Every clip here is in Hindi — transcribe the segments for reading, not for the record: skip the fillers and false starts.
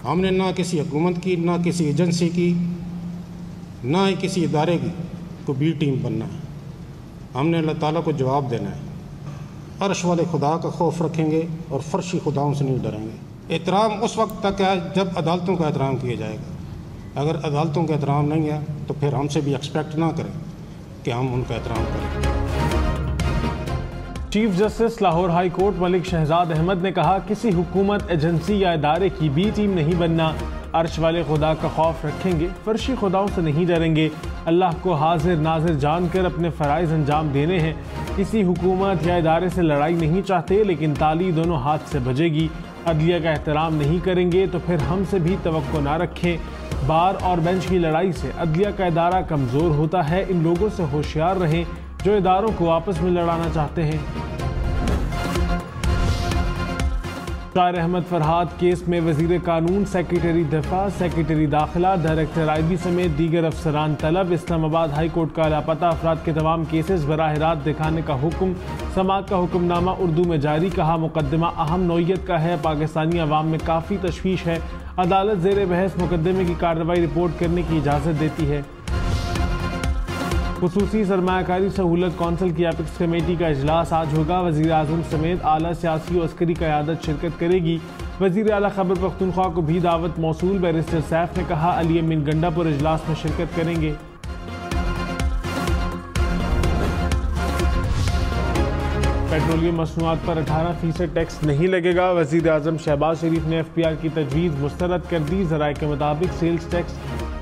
हमने ना किसी हुकूमत की, ना किसी एजेंसी की, ना ही किसी इदारे की को बी टीम बनना है। हमने अल्लाह ताला को जवाब देना है। अर्श वाले खुदा का खौफ रखेंगे और फर्शी खुदाओं से नहीं डरेंगे। एहतराम उस वक्त तक है जब अदालतों का एहतराम किया जाएगा। अगर अदालतों का एहतराम नहीं है तो फिर हमसे भी एक्सपेक्ट ना करें कि हम उनका एहतराम करें। Chief justice Lahore high court Malik Shahzad Ahmad ने कहा, किसी हुकूमत, एजेंसी या इदारे की बी टीम नहीं बनना। अर्श वाले खुदा का खौफ रखेंगे, फर्शी खुदाओं से नहीं डरेंगे। अल्लाह को हाजिर नाजिर जानकर अपने फ़राइज़ अंजाम देने हैं। किसी हुकूमत या इदारे से लड़ाई नहीं चाहते, लेकिन ताली दोनों हाथ से बजेगी। अदलिया का एहतराम नहीं करेंगे तो फिर हमसे भी तवक्को ना रखें। बार और बेंच की लड़ाई से अदलिया का इदारा कमज़ोर होता है। इन लोगों से होशियार रहें जो इदारों को आपस में लड़ाना चाहते हैं। शायर अहमद फरहाद केस में वजीर कानून, सेक्रेटरी दफा, सेक्रेटरी दाखिला, डायरेक्टर IB समेत दीगर अफसरान तलब। इस्लामाबाद हाई कोर्ट का लापता अफराद के तमाम केसेस बराह रास्त दिखाने का हुक्म। समाअत का हुक्मनामा उर्दू में जारी। कहा, मुकदमा अहम नौइयत का है, पाकिस्तानी अवाम में काफ़ी तशवीश है। अदालत ज़ेर बहस मुकदमे की कार्रवाई रिपोर्ट करने की इजाज़त देती है। खुसूसी सरमायाकारी सहूलत कौंसिल की एपिक्स कमेटी का इजलास आज होगा। वज़ीर आज़म समेत आला सियासी और अस्करी क़यादत शिरकत करेगी। वज़ीर आला खैबर पख्तूनख्वा को भी दावत मौसूल। बैरिस्टर सैफ ने कहा, अली अमीन गंडापुर इजलास में शिरकत करेंगे। पेट्रोलियम मसनूआत पर 18% टैक्स नहीं लगेगा। वज़ीर आज़म शहबाज शरीफ ने FPR की तजवीज़ मुस्तरद कर दी। ज़राए के मुताबिक सेल्स टैक्स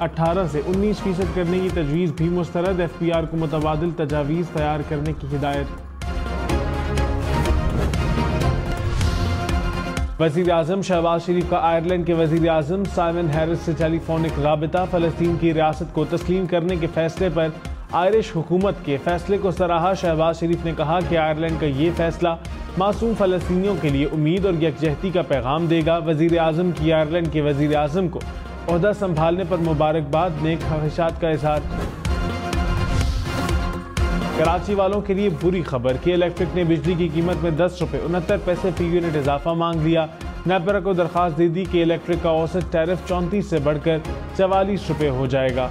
18 से 19% करने की तजवीज़ भी मुस्तरद। FPR को मुतबादिल तजावीज़ तैयार करने की हिदायत। वज़ीर आज़म शहबाज शरीफ का आयरलैंड के वज़ीर आज़म साइमन हैरिस से टेलीफोनिक राबिता। फ़लस्तीन की रियासत को तस्लीम करने के फैसले पर आयरिश हुकूमत के फैसले को सराहा। शहबाज शरीफ ने कहा कि आयरलैंड का ये फैसला मासूम फ़लस्तीनियों के लिए उम्मीद और यकजहती का पैगाम देगा। वज़ीर आज़म की आयरलैंड के वज़ीर आज़म को ओहदा संभालने पर मुबारकबाद, नेक ख्वाहिशात का इज़हार। कराची वालों के लिए बुरी खबर कि इलेक्ट्रिक ने बिजली की कीमत में 10 रुपये 69 पैसे फी यूनिट इजाफा मांग लिया। नेपरा को दरख्वास्त दे दी कि इलेक्ट्रिक का औसत टैरिफ 34 से बढ़कर 44 रुपये हो जाएगा।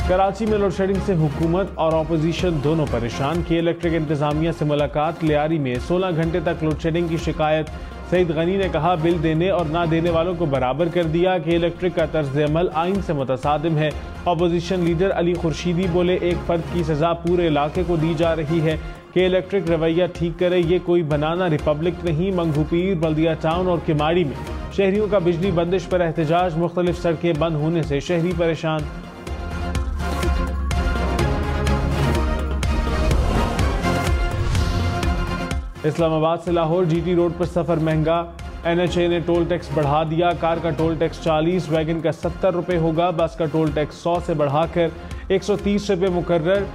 कराची में लोड शेडिंग से हुकूमत और अपोजिशन दोनों परेशान की। इलेक्ट्रिक इंतजामिया से मुलाकात। लियारी में 16 घंटे तक लोड शेडिंग की शिकायत। सईद गनी ने कहा, बिल देने और ना देने वालों को बराबर कर दिया कि इलेक्ट्रिक का तर्ज अमल आइन से मुतसादिम है। अपोजिशन लीडर अली खुर्शीदी बोले, एक फर्द की सजा पूरे इलाके को दी जा रही है कि इलेक्ट्रिक रवैया ठीक करे। ये कोई बनाना रिपब्लिक नहीं। मंगूपीर, बल्दिया टाउन और किमाड़ी में शहरियों का बिजली बंदिश पर एहतजाज। मुख्तलिफ सड़कें बंद होने से शहरी परेशान। इस्लामाबाद से लाहौर GT रोड पर सफ़र महंगा। NHA ने टोल टैक्स बढ़ा दिया। कार का टोल टैक्स 40, वैगन का 70 रुपये होगा। बस का टोल टैक्स 100 से बढ़ाकर 130 रुपये मुकर्रर।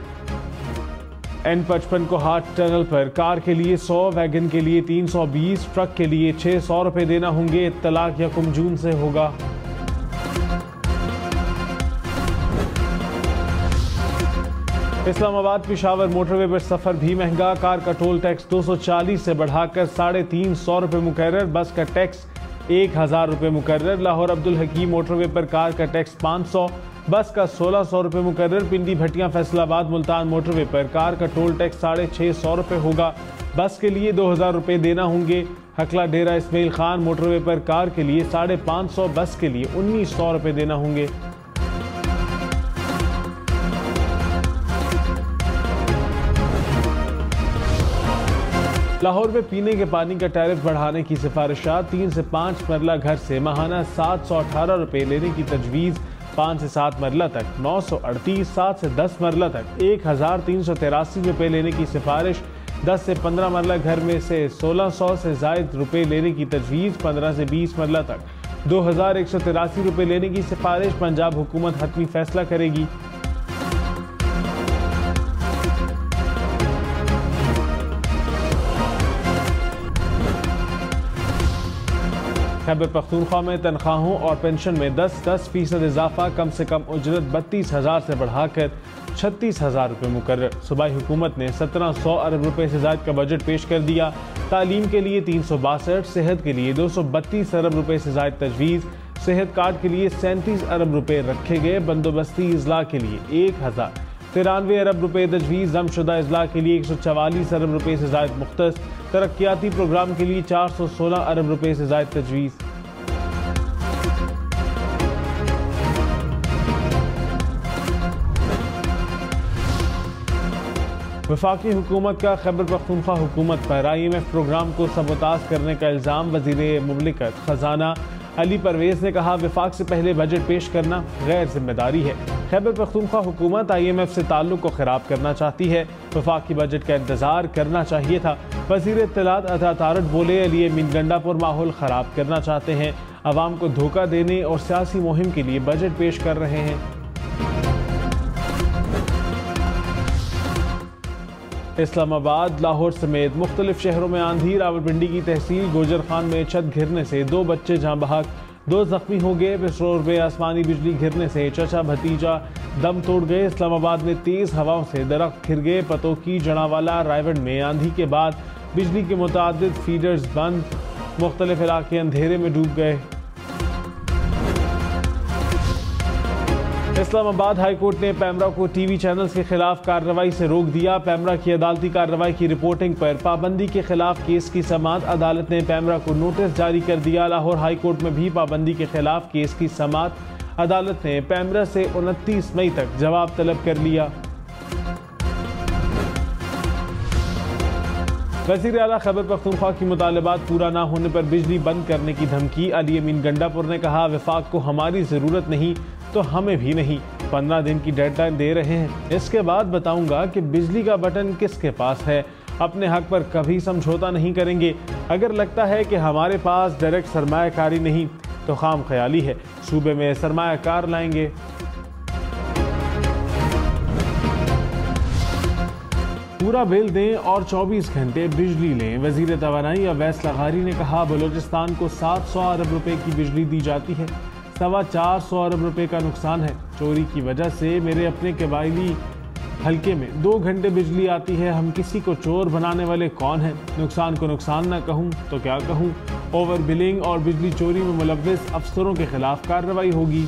N55 को हाट टनल पर कार के लिए 100, वैगन के लिए 320, ट्रक के लिए 600 रुपये देना होंगे। इत्तलाक 1 जून से होगा। इस्लामाबाद पेशावर मोटरवे पर सफ़र भी महंगा। कार का टोल टैक्स 240 से बढ़ाकर 350 रुपये मुकर्रर। बस का टैक्स 1000 रुपये मुकर्रर। लाहौर अब्दुल हकीम मोटरवे पर कार का टैक्स 500, बस का 1600 रुपये मुकर्रर। पिंडी भटियां फैसलाबाद मुल्तान मोटरवे पर कार का टोल टैक्स 650 रुपये होगा। बस के लिए 2000 रुपये देना होंगे। हकला डेरा इस्माइल खान मोटरवे पर कार के लिए 550, बस के लिए 1900 रुपये देना होंगे। लाहौर में पीने के पानी का टैरिफ बढ़ाने की सिफारिशात। 3 से 5 मरला घर से माहाना 718 रुपये लेने की तजवीज़। 5 से 7 मरला तक 938, 7 से 10 मरला तक 1383 रुपये लेने की सिफारिश। 10 से 15 मरला घर में से 1600 से ज़ायद रुपये लेने की तजवीज़। 15 से 20 मरला तक 2183 रुपये लेने की सिफारिश। पंजाब हुकूमत हतमी फैसला करेगी। खैबर पख्तूनख्वा में तनख्वाहों और पेंशन में 10% इजाफा, कम से कम उजरत 32,000 से बढ़ाकर 36,000 रुपये मुकर्रर। सूबाई हुकूमत ने 1700 अरब रुपये से ज़ायद का बजट पेश कर दिया। तालीम के लिए 362, सेहत के लिए 232 अरब रुपये से ज़ायद तजवीज़, सेहत कार्ड के लिए 37 अरब रुपये रखे गए। बंदोबस्ती इजला के लिए 1093 अरब रुपये तजवीज़, जमशुदा इजला के लिए 144 अरब रुपये से ज़ायद मुख्तस, तरक्याती प्रोग्राम के लिए 416 अरब रुपये से ज़ायद तजवीज़। वफाकी हुकूमत का खैबर पख्तूनख्वा हुकूमत पर IMF प्रोग्राम को सबोताज करने का इल्ज़ाम। वज़ीर मुमलिकत ख़जाना अली परवेज़ ने कहा, वफाक से पहले बजट पेश करना गैर जिम्मेदारी है। खैबर पख्तूनख्वा हुकूमत IMF से ताल्लुक़ को ख़राब करना चाहती है। वफाकी बजट का इंतज़ार करना चाहिए था। वज़ीर इत्तलात अता तारड़ बोले, अली अमीन गंडापुर माहौल ख़राब करना चाहते हैं, आवाम को धोखा देने और सियासी मुहिम के लिए बजट पेश कर रहे हैं। इस्लामाबाद, लाहौर समेत मुख्तलिफ शहरों में आंधी। रावलपिंडी की तहसील गोजर खान में छत गिरने से 2 बच्चे जाँ बहक, 2 जख्मी हो गए। पिसरोर में आसमानी बिजली गिरने से चचा भतीजा दम तोड़ गए। इस्लामाबाद में तेज हवाओं से दरख्त गिर गए। पतोकी, जड़ावाला, रायवंड में आंधी के बाद बिजली के मुतादिद फीडर्स बंद, मुख्तलिफ इलाके अंधेरे में डूब गए। इस्लामाबाद हाई कोर्ट ने पैमरा को टीवी चैनल्स के खिलाफ कार्रवाई से रोक दिया। पैमरा की अदालती कार्रवाई की रिपोर्टिंग पर पाबंदी के खिलाफ केस की समाअत। अदालत ने पैमरा को नोटिस जारी कर दिया। लाहौर हाई कोर्ट में भी पाबंदी के खिलाफ केस की समाअत। अदालत ने पैमरा से 29 मई तक जवाब तलब कर लिया। वज़ीर आला खैबर पख्तूनख्वा की मुतालबात पूरा ना होने पर बिजली बंद करने की धमकी। अली अमीन गंडापुर ने कहा, वफाक को हमारी ज़रूरत नहीं तो हमें भी नहीं। 15 दिन की डेडलाइन दे रहे हैं, इसके बाद बताऊंगा कि बिजली का बटन किसके पास है। अपने हक पर कभी समझौता नहीं करेंगे। अगर लगता है कि हमारे पास डायरेक्ट सरमायाकारी नहीं तो खाम ख्याली है। सूबे में सरमायाकार लाएंगे। पूरा बिल दें और 24 घंटे बिजली लें। वज़ीर तवानाई अवैस लगारी ने कहा, बलूचिस्तान को 700 अरब रुपए की बिजली दी जाती है, 425 अरब रुपए का नुकसान है। चोरी की वजह से मेरे अपने कबायली हल्के में 2 घंटे बिजली आती है। हम किसी को चोर बनाने वाले कौन हैं? नुकसान को नुकसान ना कहूँ तो क्या कहूँ। ओवर बिलिंग और बिजली चोरी में मुलव्विस अफसरों के खिलाफ कार्रवाई होगी।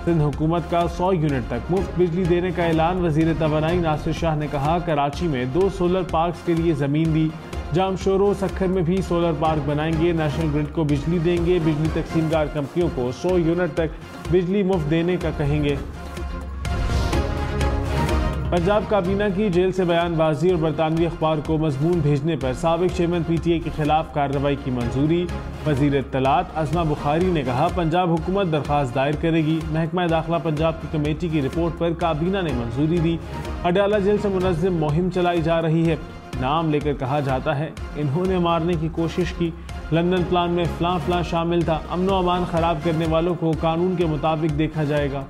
सिंध हुकूमत का 100 यूनिट तक मुफ्त बिजली देने का ऐलान। वज़ीर तवानाई नासिर शाह ने कहा, कराची में 2 सोलर पार्क्स के लिए ज़मीन दी। जामशोरो सखर में भी सोलर पार्क बनाएंगे। नेशनल ग्रिड को बिजली देंगे। बिजली तकसीमदार कंपनियों को 100 यूनिट तक बिजली मुफ्त देने का कहेंगे। पंजाब काबीना की जेल से बयानबाजी और बरतानवी अखबार को मजमून भेजने पर साबिक चेयरमैन PTA के खिलाफ कार्रवाई की मंजूरी। वज़ीर इत्तलात अज़मा बुखारी ने कहा, पंजाब हुकूमत दरख्वास्त दायर करेगी। महकमा दाखिला पंजाब की कमेटी की रिपोर्ट पर काबीना ने मंजूरी दी। अडयाला जेल से मुनज़्ज़म मुहिम चलाई जा रही है। नाम लेकर कहा जाता है, इन्होंने मारने की कोशिश की, लंदन प्लान में फलां फलां शामिल था। अमन व अमान खराब करने वालों को कानून के मुताबिक देखा जाएगा।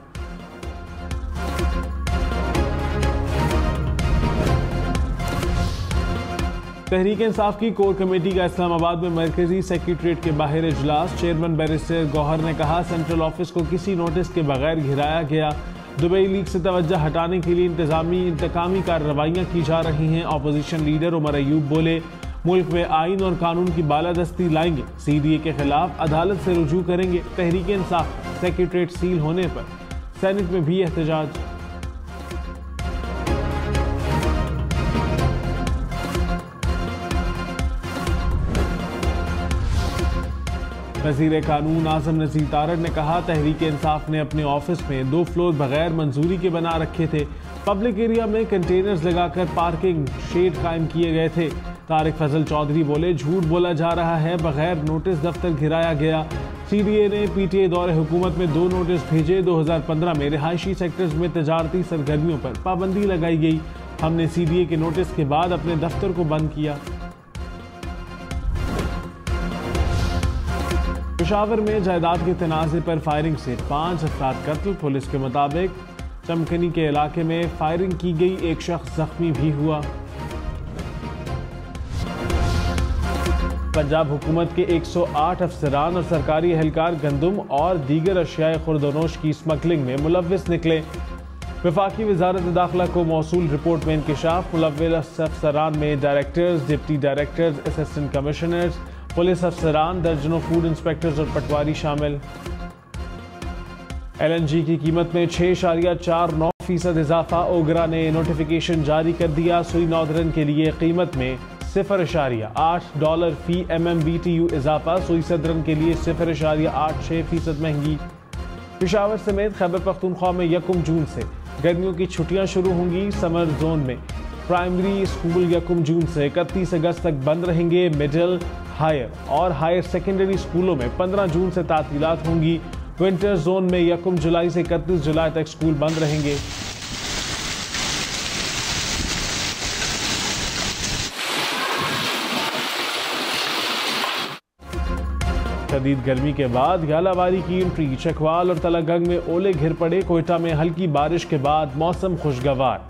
तहरीक इंसाफ की कोर कमेटी का इस्लामाबाद में मरकजी सेक्रेटरीट के बाहर इजलास। चेयरमैन बैरिस्टर गौहर ने कहा, सेंट्रल ऑफिस को किसी नोटिस के बगैर घिराया गया। दुबई लीग से तवज्जो हटाने के लिए इंतकामी कार्रवाइयाँ की जा रही हैं। अपोजिशन लीडर उमर अयूब बोले, मुल्क में आइन और कानून की बालादस्ती लाएंगे। CDA के खिलाफ अदालत से रुजू करेंगे। तहरीक इंसाफ सेक्रेटरीट सील होने पर सेनेट में भी एहतजाज। वज़ीर कानून आज़म नज़ीर तारड़ ने कहा, तहरीक इंसाफ ने अपने ऑफिस में 2 फ्लोर बगैर मंजूरी के बना रखे थे। पब्लिक एरिया में कंटेनर्स लगाकर पार्किंग शेड कायम किए गए थे। तारिक फजल चौधरी बोले, झूठ बोला जा रहा है, बगैर नोटिस दफ्तर घिराया गया। CDA ने PTA दौरे हुकूमत में 2 नोटिस भेजे। 2015 में रिहायशी सेक्टर्स में तजारती सरगर्मियों पर पाबंदी लगाई गई। हमने CDA के नोटिस के बाद अपने दफ्तर को बंद किया। पेशावर में जायदाद के तनाज़े पर फायरिंग से 5 अफराद कत्ल। पुलिस के मुताबिक चमकनी के इलाके में फायरिंग की गई, एक शख्स जख्मी भी हुआ। पंजाब हुकूमत के 108 अफसरान और सरकारी एहलकार गंदम और दीगर अशियाए खुर्दनोश की स्मगलिंग में मुलव्विस निकले। वफाकी वजारत दाखिला को मौसूल रिपोर्ट में इंकशाफ। मुलव्विस अफसरान में directors, deputy directors, assistant commissioners, police अफसरान, दर्जनों फूड इंस्पेक्टर्स और पटवारी शामिल। LNG की कीमत में 6.49% इजाफा। ओगरा ने नोटिफिकेशन जारी कर दिया। सुई नौदरन के लिए कीमत में $0.8 फी MMBTU इजाफा। सुई सदरन के लिए 0.86% महंगी। पेशावर समेत खैबर पख्तूनख्वा में 1 जून से गर्मियों की छुट्टियां शुरू होंगी। समर जोन में प्राइमरी स्कूल 1 जून से 31 अगस्त तक बंद रहेंगे। मिडिल, हायर और हायर सेकेंडरी स्कूलों में 15 जून से तातीलात होंगी। विंटर जोन में 1 जुलाई से 31 जुलाई तक स्कूल बंद रहेंगे। शदीद गर्मी के बाद यालावारी की एंट्री। चकवाल और तलागंग में ओले घिर पड़े। कोयटा में हल्की बारिश के बाद मौसम खुशगवार।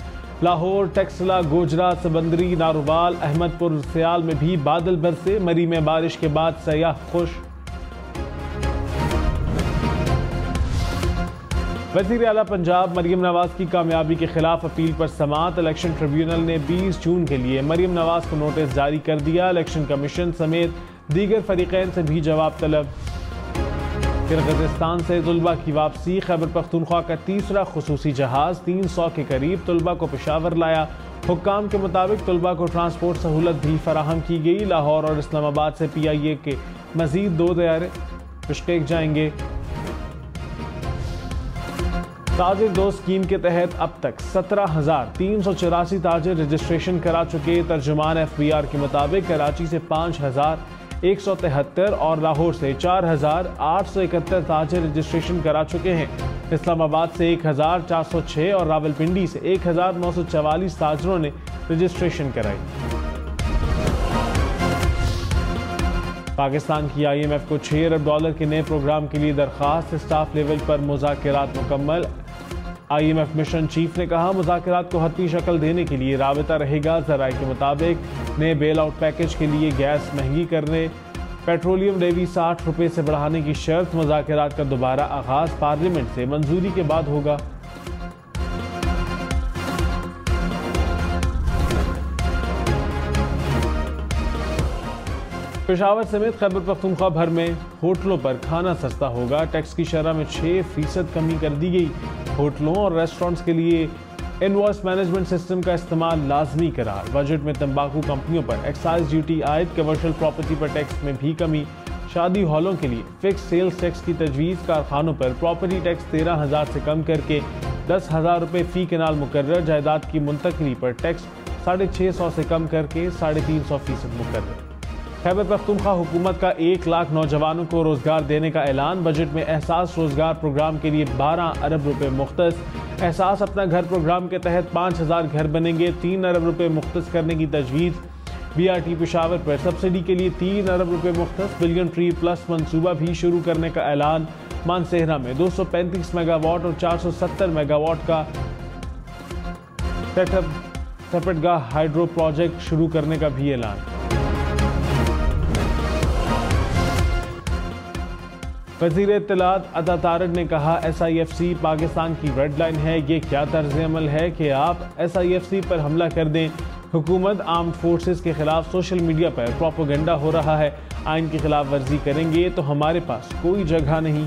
लाहौर, टेक्सला, गोजरा, सबंदरी, नारोवाल, अहमदपुर, सियाल में भी बादल बरसे। मरी में बारिश के बाद सयाह खुश। वज़ीर आला पंजाब मरियम नवाज की कामयाबी के खिलाफ अपील पर समाअत। इलेक्शन ट्रिब्यूनल ने 20 जून के लिए मरियम नवाज को नोटिस जारी कर दिया। इलेक्शन कमीशन समेत दीगर फरीकैन से भी जवाब तलब। किर्गिज़स्तान से तुलबा की वापसी। खैबर पख्तूनख्वा का तीसरा खुसूसी जहाज 300 के करीब तुलबा को पेशावर लाया। हुक्काम के मुताबिक तुलबा को ट्रांसपोर्ट सहूलत भी फराहम की गई। लाहौर और इस्लामाबाद से PIA के मजीद 2 तैयारे बिश्केक जाएंगे। ताजिर दो स्कीम के तहत अब तक 17,384 ताजिर रजिस्ट्रेशन करा चुके। तर्जुमान FBR के मुताबिक कराची से 5,173 और लाहौर से 4,871 ताजिर रजिस्ट्रेशन करा चुके हैं। इस्लामाबाद से 1,406 और रावलपिंडी से 1,944 ताजिरों ने रजिस्ट्रेशन कराई। पाकिस्तान की IMF को $6 अरब के नए प्रोग्राम के लिए दरखास्त। स्टाफ लेवल पर मुज़ाकरात मुकम्मल। IMF मिशन चीफ ने कहा मुज़ाकरात को हतमी शक्ल देने के लिए राबिता रहेगा। ज़राए के मुताबिक नए बेल आउट पैकेज के लिए गैस महंगी करने, पेट्रोलियम लेवी ₹60 से बढ़ाने की शर्त। मुज़ाकरात का दोबारा आगाज पार्लियामेंट से मंजूरी के बाद होगा। पेशावर समेत खैबर पख्तूनख्वा भर में होटलों पर खाना सस्ता होगा। टैक्स की शरह में 6% कमी कर दी गई। होटलों और रेस्टोरेंट्स के लिए इनवॉइस मैनेजमेंट सिस्टम का इस्तेमाल लाजमी करार। बजट में तंबाकू कंपनियों पर एक्साइज ड्यूटी आयद। कमर्शियल प्रॉपर्टी पर टैक्स में भी कमी। शादी हॉलों के लिए फिक्स सेल्स टैक्स की तजवीज़। कारखानों पर प्रॉपर्टी टैक्स 13,000 से कम करके 10,000 रुपये फ़ी केनाल मुकर्रर। जायदाद की मुंतकली पर टैक्स 650 से कम करके 350% मुकर्रर। खैबर पख्तूनख्वा हुकूमत का 1 लाख नौजवानों को रोजगार देने का ऐलान। बजट में एहसास रोजगार प्रोग्राम के लिए 12 अरब रुपए मुख्तस। एहसास अपना घर प्रोग्राम के तहत 5,000 घर बनेंगे। 3 अरब रुपए मुख्तस करने की तजवीज़। BRT पेशावर पर सब्सिडी के लिए 3 अरब रुपए मुख्तस। बिलियन ट्री प्लस मंसूबा भी शुरू करने का ऐलान। मानसेहरा में 235 मेगावाट और 470 मेगावाट का सेपटगाह हाइड्रो प्रोजेक्ट शुरू करने का भी ऐलान। वज़ीर इत्तलात अता तारिक ने कहा SIFC पाकिस्तान की रेड लाइन है। ये क्या तर्ज अमल है कि आप SIFC पर हमला कर दें। हुकूमत आर्म्ड फोर्सेस के खिलाफ सोशल मीडिया पर प्रोपेगेंडा हो रहा है। आइन की खिलाफ वर्जी करेंगे तो हमारे पास कोई जगह नहीं।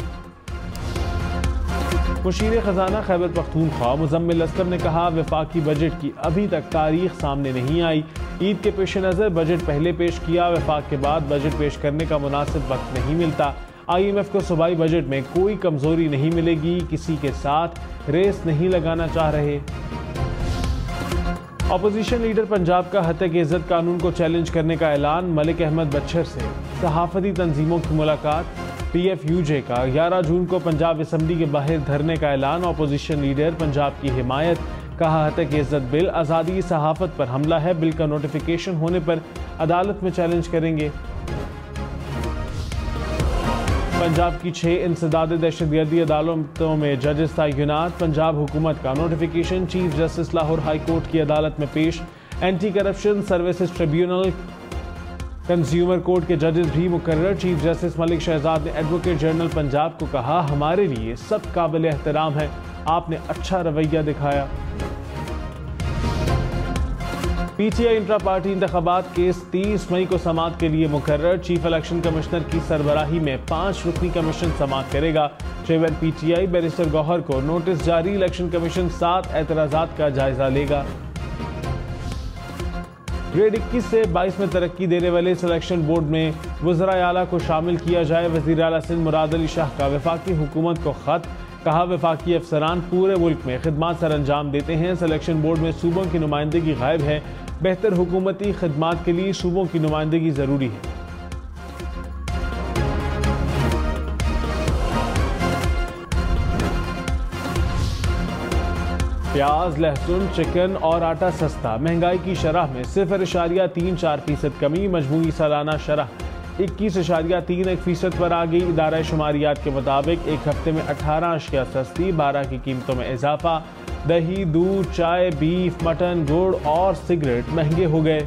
मुशीर खजाना खैबर पख्तूनख्वा मुजम्मिल अस्कर ने कहा वफाकी बजट की अभी तक तारीख सामने नहीं आई। ईद के पेश नज़र बजट पहले पेश किया। वफाक के बाद बजट पेश करने का मुनासिब वक्त नहीं मिलता। IMF को सूबाई बजट में कोई कमजोरी नहीं मिलेगी। किसी के साथ रेस नहीं लगाना चाह रहे। अपोजिशन लीडर पंजाब का हत्या की इज्जत कानून को चैलेंज करने का ऐलान। मलिक अहमद बच्चर से सहाफती तंजीमों की मुलाकात। PFUJ का 11 जून को पंजाब असम्बली के बाहर धरने का ऐलान। अपोजिशन लीडर पंजाब की हिमायत। कहा हत्या की इज्जत बिल आज़ादी सहाफत पर हमला है। बिल का नोटिफिकेशन होने पर अदालत में चैलेंज करेंगे। पंजाब की 6 इंसदाद दहशतगर्दी अदालतों में जजेस तैनात। पंजाब हुकूमत का notification chief justice Lahore high court की अदालत में पेश। Anti corruption services tribunal consumer court के जजेस भी मुकर्रर। चीफ जस्टिस मलिक शहजाद ने एडवोकेट जनरल पंजाब को कहा, हमारे लिए सब काबिल एहतराम है, आपने अच्छा रवैया दिखाया। पीटीआई इंट्रा पार्टी इंतखाबात केस 30 मई को समाअत के लिए मुकर्रर। चीफ इलेक्शन कमिश्नर की सरबराही में 5 रुकनी कमीशन समाअत करेगा। चेयरमैन पीटीआई बैरिस्टर गौहर को नोटिस जारी। इलेक्शन कमीशन 7 एतराजात का जायजा लेगा। ग्रेड 21 से 22 में तरक्की देने वाले सिलेक्शन बोर्ड में वज़राए आला को शामिल किया जाए। वज़ीर आला सिंध मुराद अली शाह का वफाकी हुकूमत को खत। कहा, वफाकी अफसरान पूरे मुल्क में खिदमात सर अंजाम देते हैं। सिलेक्शन बोर्ड में सूबों की नुमाइंदगी गायब है। बेहतर हुकूमती खिदमात के लिए सूबों की नुमाइंदगी जरूरी है। प्याज, लहसुन, चिकन और आटा सस्ता। महंगाई की शरह में 0.34% कमी। मजमूई सालाना शरह 21.31% पर आ गई। इदारा शुमारियात के मुताबिक एक हफ्ते में 18 अशिया सस्ती, 12 की कीमतों में इजाफा। दही, दूध, चाय, बीफ, मटन, गुड़ और सिगरेट महंगे हो गए।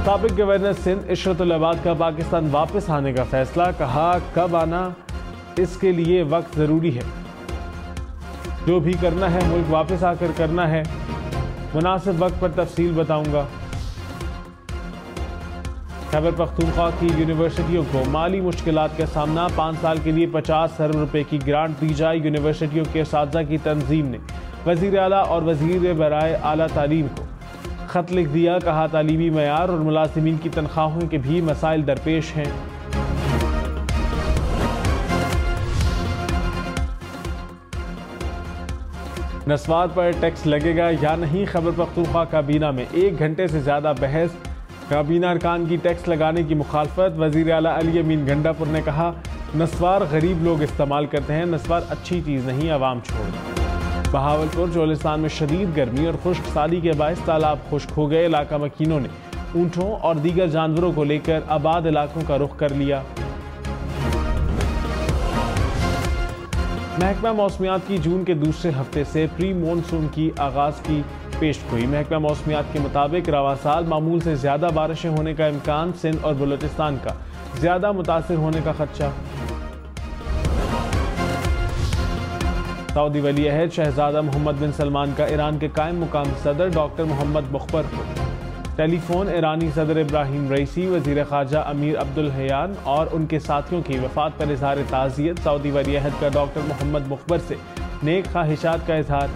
साबिक गवर्नर सिंध इशरतुल अबाद का पाकिस्तान वापस आने का फैसला। कहा, कब आना इसके लिए वक्त जरूरी है, जो भी करना है मुल्क वापस आकर करना है, मुनासिब वक्त पर तफसील बताऊंगा। खैबर पख्तूनख्वा की यूनिवर्सिटियों को माली मुश्किलात का सामना। 5 साल के लिए 50 अरब रुपए की ग्रांट दी जाए। यूनिवर्सिटियों के असातिज़ा की तंजीम ने वज़ीर आला और वज़ीर बराए आला तालीम को खत लिख दिया। कहा, तालीमी मयार और मुलाजिमीन की तनख्वाहों के भी मसाइल दरपेश हैं। नस्वार पर टैक्स लगेगा या नहीं। खैबर पख्तूनख्वा काबीना में 1 घंटे से ज्यादा बहस। काबीना अरकान की टैक्स लगाने की मुखालफत। वज़ीर आला अली अमीन गंडापुर ने कहा, नस्वार गरीब लोग इस्तेमाल करते हैं, नस्वार अच्छी चीज़ नहीं, आवाम छोड़। बहावलपुर चोलिस्तान में शदीद गर्मी और खुश्क साली के बायस तालाब खुश्क हो गए। इलाका मकीनों ने ऊँटों और दीगर जानवरों को लेकर आबाद इलाकों का रुख कर लिया। महकमा मौसमियात की जून के दूसरे हफ्ते से प्री मानसून की आगाज की पेशगोई। महकमा मौसमियात के मुताबिक रवा साल मामूल से ज्यादा बारिशें होने का इम्कान। सिंध और बलूचिस्तान का ज्यादा मुतासिर होने का खदशा। सऊदी वली अहद शहजादा मोहम्मद बिन सलमान का ईरान के कायम मुकाम सदर डॉक्टर मोहम्मद मुख्बर को टेलीफोन। ईरानी सदर इब्राहिम रईसी, वजीर खारजा अमीर अब्दुल हयान और उनके साथियों की वफात पर इजहार ताज़ियत। सऊदी वली अहद का डॉक्टर मोहम्मद मुख्बर से नेक ख्वाहिशात का इजहार।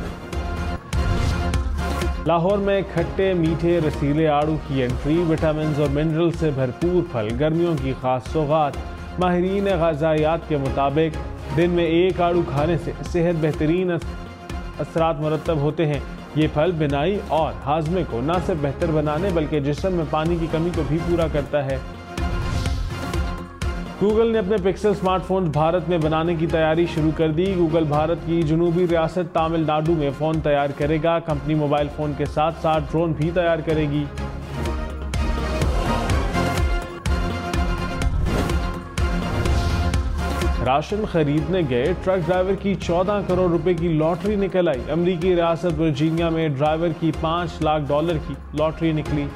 लाहौर में खट्टे मीठे रसीले आड़ू की एंट्री। विटामिन और मिनरल से भरपूर फल, गर्मियों की खास सौगात। माहिरीन ग़िज़ायात के मुताबिक दिन में 1 आड़ू खाने से सेहत बेहतरीन असरात मुरतब होते हैं। ये फल बिनाई और हाजमे को न सिर्फ बेहतर बनाने बल्कि जिस्म में पानी की कमी को भी पूरा करता है। गूगल ने अपने पिक्सल स्मार्टफोन भारत में बनाने की तैयारी शुरू कर दी। गूगल भारत की जनूबी रियासत तमिलनाडु में फ़ोन तैयार करेगा। कंपनी मोबाइल फ़ोन के साथ साथ ड्रोन भी तैयार करेगी। राशन खरीदने गए ट्रक ड्राइवर की 14 करोड़ रुपए की लॉटरी निकल आई। अमरीकी रियासत वर्जीनिया में ड्राइवर की $5 लाख की लॉटरी निकली।